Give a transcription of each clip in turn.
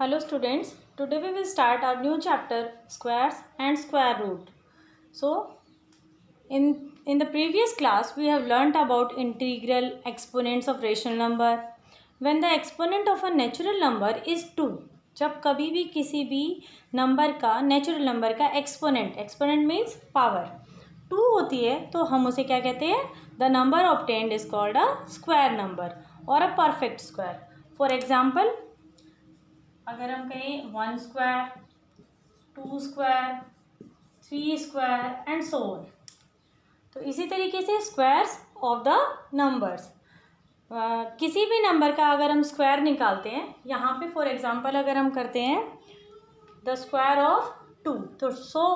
Hello students, today we will start our new chapter squares and square root. So in the previous class we have learnt about integral, exponents of rational number. When the exponent of a natural number is 2, जब कभी भी किसी भी number का natural number का exponent means power 2 होती है तो हम उसे क्या कहते हैं, the number obtained is called a square number और a perfect square. For example, अगर हम कहें 1 square, 2 square, 3 square and so on. तो इसी तरीके से स्क्वायर्स ऑफ द नंबर्स, किसी भी नंबर का अगर हम स्क्वायर निकालते हैं, यहाँ पे फॉर एग्जांपल अगर हम करते हैं द स्क्वायर ऑफ 2, तो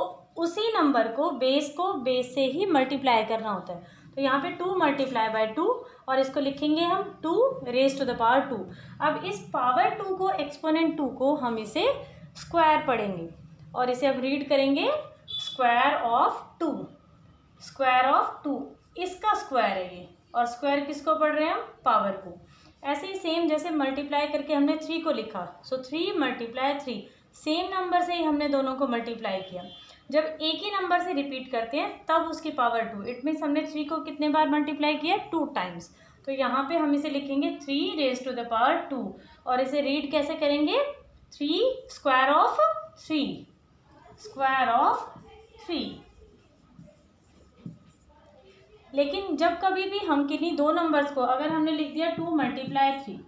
उसी नंबर को बेस से ही मल्टीप्लाई करना होता है. तो यहाँ पे 2 मल्टीप्लाई बाय 2 और इसको लिखेंगे हम 2 रेज टू द पावर 2. अब इस पावर 2 को, एक्सपोनेंट 2 को हम इसे स्क्वायर पढ़ेंगे और इसे अब रीड करेंगे स्क्वायर ऑफ 2. स्क्वायर ऑफ 2 इसका स्क्वायर है ये, और स्क्वायर किसको पढ़ रहे हैं हम, पावर को. ऐसे ही सेम जैसे मल्टीप्लाई करके हमने 3 को लिखा, सो 3 मल्टीप्लाई 3, सेम नंबर से ही हमने दोनों को मल्टीप्लाई किया. जब एक ही नंबर से रिपीट करते हैं तब उसकी पावर 2, इट मीन्स हमने 3 को कितने बार मल्टीप्लाई किया, 2 टाइम्स. तो यहाँ पे हम इसे लिखेंगे 3 रेज टू द पावर 2 और इसे रीड कैसे करेंगे, 3 स्क्वायर ऑफ 3, स्क्वायर ऑफ 3. लेकिन जब कभी भी हम किन्हीं दो नंबर्स को, अगर हमने लिख दिया 2 मल्टीप्लाई 3,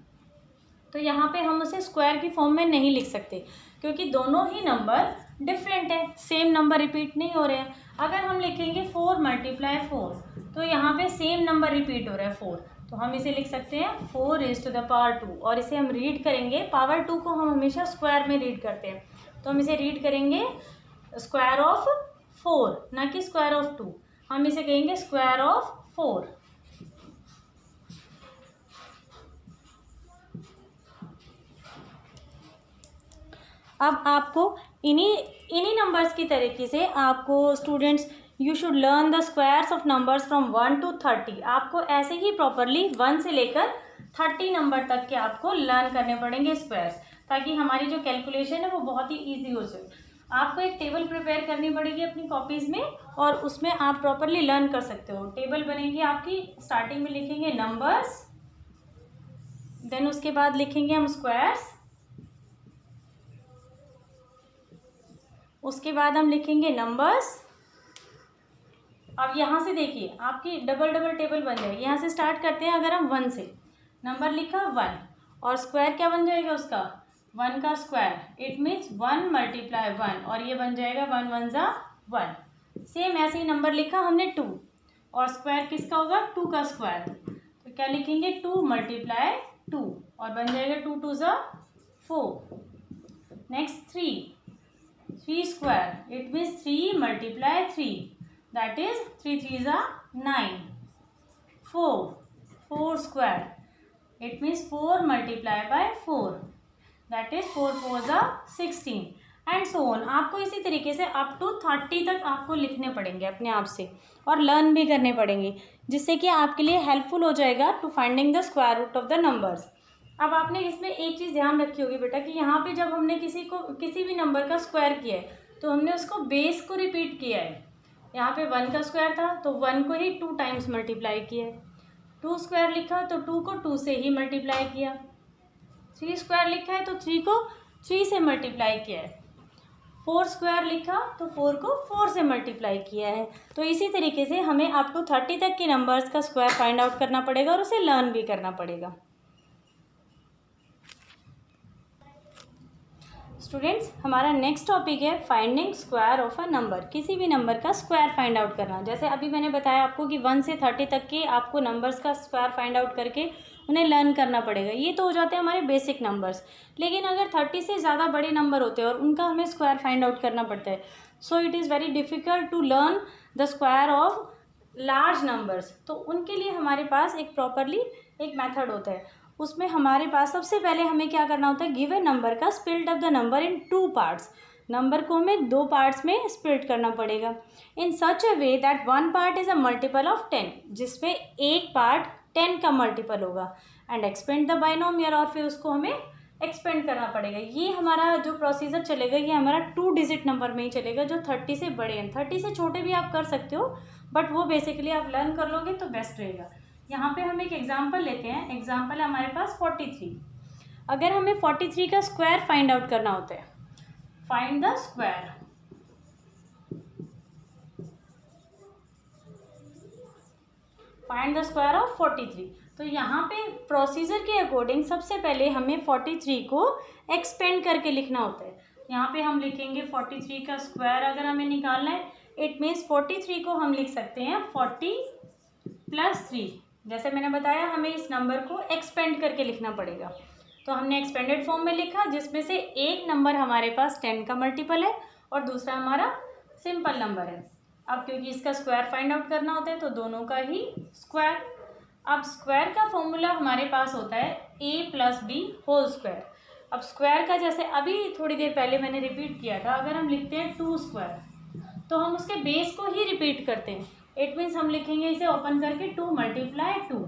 तो यहाँ पे हम उसे स्क्वायर की फॉर्म में नहीं लिख सकते क्योंकि दोनों ही नंबर डिफरेंट है, सेम नंबर रिपीट नहीं हो रहे हैं. अगर हम लिखेंगे 4 मल्टीप्लाई 4, तो यहाँ पे सेम नंबर रिपीट हो रहा है 4, तो हम इसे लिख सकते हैं 4 रेज टू द पावर 2 और इसे हम रीड करेंगे, पावर 2 को हम हमेशा स्क्वायर में रीड करते हैं, तो हम इसे रीड करेंगे स्क्वायर ऑफ 4, ना कि स्क्वायर ऑफ 2. हम इसे कहेंगे स्क्वायर ऑफ 4. अब आपको इन्हीं नंबर्स की तरीके से आपको students, you should learn the squares of numbers from 1 to 30. आपको ऐसे ही प्रॉपरली 1 से लेकर 30 नंबर तक के आपको लर्न करने पड़ेंगे स्क्वायर्स, ताकि हमारी जो कैलकुलेशन है वो बहुत ही ईजी हो सके. आपको एक टेबल प्रिपेयर करनी पड़ेगी अपनी कॉपीज़ में और उसमें आप प्रॉपरली लर्न कर सकते हो. टेबल बनेगी आपकी, स्टार्टिंग में लिखेंगे नंबर्स, देन उसके बाद लिखेंगे हम स्क्वायर्स, उसके बाद हम लिखेंगे नंबर्स. अब यहाँ से देखिए आपकी डबल टेबल बन जाएगी. यहाँ से स्टार्ट करते हैं, अगर हम 1 से नंबर लिखा 1 और स्क्वायर क्या बन जाएगा उसका, 1 का स्क्वायर, इट मीन्स 1 मल्टीप्लाई 1 और ये बन जाएगा 1 1 जा 1. सेम ऐसे ही नंबर लिखा हमने 2 और स्क्वायर किसका होगा, 2 का स्क्वायर, तो क्या लिखेंगे 2 मल्टीप्लाई 2 और बन जाएगा 2 2 जा 4. Next 3 square, it means 3 multiply 3, that is 3 3 जा 9. 4 square, it means 4 multiply by 4, that is 4 4 जा 16 एंड सो ऑन. आपको इसी तरीके से अप टू 30 तक आपको लिखने पड़ेंगे अपने आप से और लर्न भी करने पड़ेंगे, जिससे कि आपके लिए हेल्पफुल हो जाएगा to finding the square root of the numbers. अब आपने इसमें एक चीज़ ध्यान रखी होगी बेटा कि यहाँ पे जब हमने किसी भी नंबर का स्क्वायर किया है तो हमने उसको बेस को रिपीट किया है. यहाँ पे 1 का स्क्वायर था तो 1 को ही 2 टाइम्स मल्टीप्लाई किया है. 2 स्क्वायर लिखा तो 2 को 2 से ही मल्टीप्लाई किया. 3 स्क्वायर लिखा है तो 3 को 3 से मल्टीप्लाई किया है. 4 स्क्वायर लिखा तो 4 को 4 से मल्टीप्लाई किया है. तो इसी तरीके से हमें अप टू 30 तक के नंबर्स का स्क्वायर फाइंड आउट करना पड़ेगा और उसे लर्न भी करना पड़ेगा. स्टूडेंट्स, हमारा नेक्स्ट टॉपिक है finding square of a number. किसी भी नंबर का स्क्वायर फाइंड आउट करना. जैसे अभी मैंने बताया आपको कि 1 से 30 तक के आपको नंबर्स का स्क्वायर फाइंड आउट करके उन्हें लर्न करना पड़ेगा. ये तो हो जाते हैं हमारे बेसिक नंबर्स. लेकिन अगर 30 से ज़्यादा बड़े नंबर होते हैं और उनका हमें स्क्वायर फाइंड आउट करना पड़ता है, so it is very difficult to learn the square of large numbers. तो उनके लिए हमारे पास एक प्रॉपरली एक मेथड होता है. उसमें हमारे पास सबसे पहले हमें क्या करना होता है, गिवन नंबर का split up the number in 2 parts. Number को हमें 2 पार्ट्स में स्प्लिट करना पड़ेगा in such a way that 1 part is a multiple of 10, जिसमें एक पार्ट 10 का मल्टीपल होगा. एंड एक्सपेंड द बाइनोमियल, और फिर उसको हमें एक्सपेंड करना पड़ेगा। ये हमारा जो प्रोसीजर चलेगा ये हमारा 2 डिजिट नंबर में ही चलेगा जो 30 से बड़े हैं। 30 से छोटे भी आप कर सकते हो, बट वो बेसिकली आप लर्न कर लोगे तो बेस्ट रहेगा। यहाँ पे हम एक एग्जांपल लेते हैं। एग्जांपल है हमारे पास 43। अगर हमें 43 का स्क्वायर फाइंड आउट करना होता है, find the square, find the square of 43। तो यहाँ पे प्रोसीजर के अकॉर्डिंग सबसे पहले हमें 43 को एक्सपेंड करके लिखना होता है। यहाँ पे हम लिखेंगे 43 का स्क्वायर अगर हमें निकालना है, इट मीन्स 43 को हम लिख सकते हैं 40 + 3। जैसे मैंने बताया हमें इस नंबर को एक्सपेंड करके लिखना पड़ेगा, तो हमने एक्सपेंडेड फॉर्म में लिखा, जिसमें से एक नंबर हमारे पास 10 का मल्टीपल है और दूसरा हमारा सिंपल नंबर है। अब क्योंकि इसका स्क्वायर फाइंड आउट करना होता है तो दोनों का ही स्क्वायर। अब स्क्वायर का फॉर्मूला हमारे पास होता है a + b होल स्क्वायर। अब स्क्वायर का जैसे अभी थोड़ी देर पहले मैंने रिपीट किया था, अगर हम लिखते हैं 2 स्क्वायर तो हम उसके बेस को ही रिपीट करते हैं। इट मीन्स हम लिखेंगे इसे ओपन करके 2 × 2।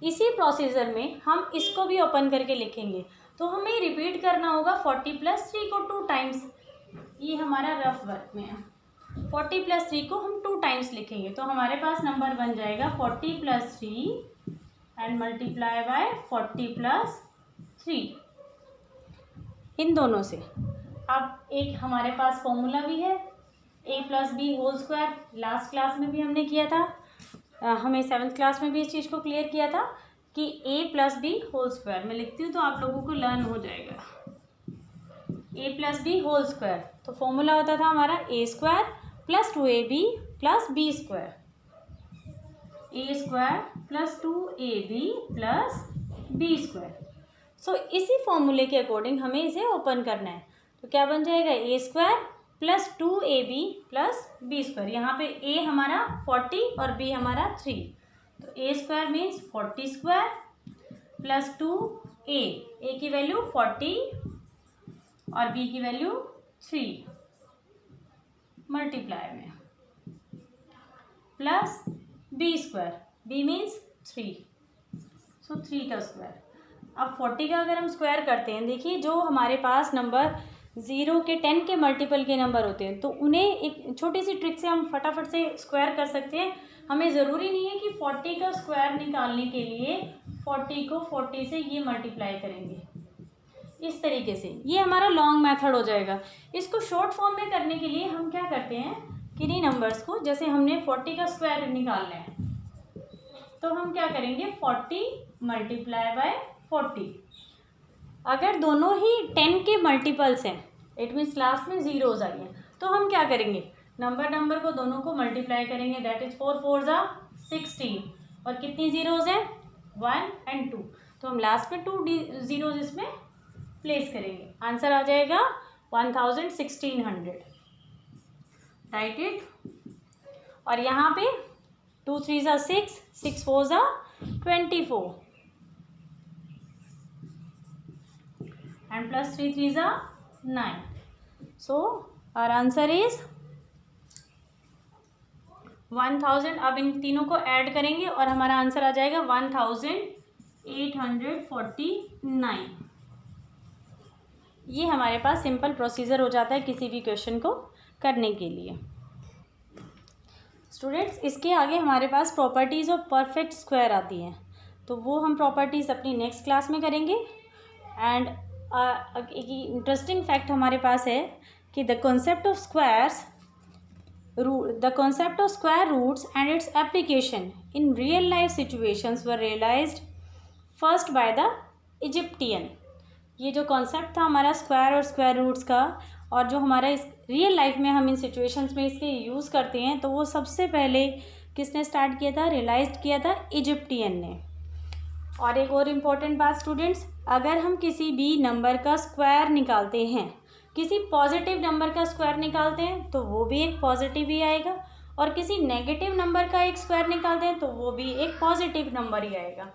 इसी प्रोसीजर में हम इसको भी ओपन करके लिखेंगे, तो हमें रिपीट करना होगा 40 + 3 को 2 टाइम्स। ये हमारा रफ वर्क में है। 40 + 3 को हम 2 टाइम्स लिखेंगे, तो हमारे पास नंबर बन जाएगा 40 + 3 एंड मल्टीप्लाई बाय 40 + 3। इन दोनों से अब एक हमारे पास फॉर्मूला भी है a + b whole square. Last class में भी हमने किया था, हमें 7th क्लास में भी इस चीज़ को क्लियर किया था कि a + b होल स्क्वायर। मैं लिखती हूँ तो आप लोगों को लर्न हो जाएगा। a + b होल स्क्वायर, तो फॉर्मूला होता था हमारा a² + 2ab + b², a² + 2ab + b²। सो इसी फॉर्मूले के अकॉर्डिंग हमें इसे ओपन करना है, तो क्या बन जाएगा a² + 2ab + b²। यहाँ पे a हमारा 40 और b हमारा 3, तो a² मीन्स 40² + 2a की वैल्यू 40 और b की वैल्यू 3 मल्टीप्लाई में प्लस b², b मीन्स 3, सो 3 का स्क्वायर। अब 40 का अगर हम स्क्वायर करते हैं, देखिए जो हमारे पास नंबर 0 के 10 के मल्टीपल के नंबर होते हैं तो उन्हें एक छोटी सी ट्रिक से हम फटाफट से स्क्वायर कर सकते हैं। हमें ज़रूरी नहीं है कि 40 का स्क्वायर निकालने के लिए 40 को 40 से ये मल्टीप्लाई करेंगे। इस तरीके से ये हमारा लॉन्ग मेथड हो जाएगा। इसको शॉर्ट फॉर्म में करने के लिए हम क्या करते हैं, किन्हीं नंबर्स को, जैसे हमने 40 का स्क्वायर निकालना है तो हम क्या करेंगे 40 मल्टीप्लाई बाय 40। अगर दोनों ही 10 के मल्टीपल्स हैं, इट मीन्स लास्ट में जीरोज आई हैं, तो हम क्या करेंगे नंबर को दोनों को मल्टीप्लाई करेंगे। दैट इज 4 4 = 16 और कितनी जीरोज हैं 1 और 2, तो हम लास्ट में 2 जीरोज इसमें प्लेस करेंगे। आंसर आ जाएगा 1600। Right it. और यहाँ पे 2 3 = 6, 6 4 = 24 and +3 3 = 9. So our answer is 1000। अब इन तीनों को ऐड करेंगे और हमारा आंसर आ जाएगा 1849। ये हमारे पास सिंपल प्रोसीजर हो जाता है किसी भी क्वेश्चन को करने के लिए। स्टूडेंट्स, इसके आगे हमारे पास प्रॉपर्टीज़ ऑफ परफेक्ट स्क्वायर आती हैं, तो वो हम प्रॉपर्टीज़ अपनी नेक्स्ट क्लास में करेंगे। एंड एक इंटरेस्टिंग फैक्ट हमारे पास है कि the concept of square roots and its application in real life situations were realised first by the Egyptian. ये जो कॉन्सेप्ट था हमारा स्क्वायर और स्क्वायर रूट्स का, और जो हमारा इस रियल लाइफ में हम इन सिचुएशंस में इसके यूज़ करते हैं, तो वो सबसे पहले किसने स्टार्ट किया था, रियलाइज किया था इजिप्टियन ने। और एक और इम्पॉर्टेंट बात स्टूडेंट्स, अगर हम किसी भी नंबर का स्क्वायर निकालते हैं, किसी पॉजिटिव नंबर का स्क्वायर निकालते हैं तो वो भी एक पॉजिटिव ही आएगा, और किसी नेगेटिव नंबर का एक स्क्वायर निकालते हैं तो वो भी एक पॉजिटिव नंबर ही आएगा।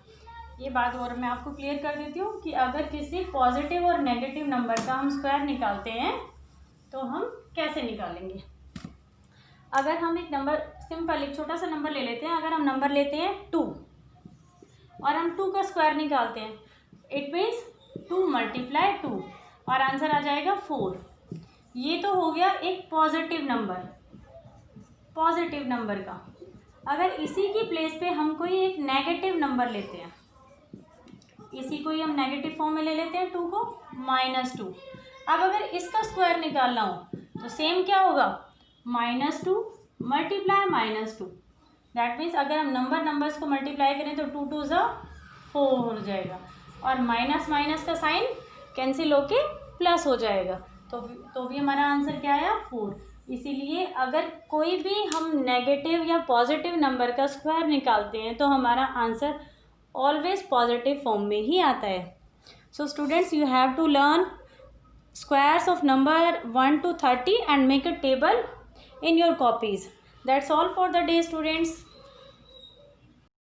ये बात और मैं आपको क्लियर कर देती हूँ कि अगर किसी पॉजिटिव और नेगेटिव नंबर का हम स्क्वायर निकालते हैं तो हम कैसे निकालेंगे। अगर हम एक नंबर सिंपल एक छोटा सा नंबर ले लेते हैं, अगर हम नंबर लेते हैं 2 और हम 2 का स्क्वायर निकालते हैं, इट मीन्स 2 मल्टीप्लाई 2 और आंसर आ जाएगा 4। ये तो हो गया एक पॉजिटिव नंबर का। अगर इसी की प्लेस पे हम कोई एक नेगेटिव नंबर लेते हैं, इसी को ही हम नेगेटिव फॉर्म में ले लेते हैं 2 को, -2। अब अगर इसका स्क्वायर निकालना हो तो सेम क्या होगा, -2 मल्टीप्लाई -2। दैट मीन्स अगर हम नंबर्स को मल्टीप्लाई करें तो 2 2 ज़ा 4 हो जाएगा और माइनस माइनस का साइन कैंसिल होके प्लस हो जाएगा। तो भी हमारा आंसर क्या आया, 4। इसीलिए अगर कोई भी हम नेगेटिव या पॉजिटिव नंबर का स्क्वायर निकालते हैं तो हमारा आंसर ऑलवेज पॉजिटिव फॉर्म में ही आता है। So students, you have to learn squares of number 1 to 30 and make a table in your copies. That's all for the day, students.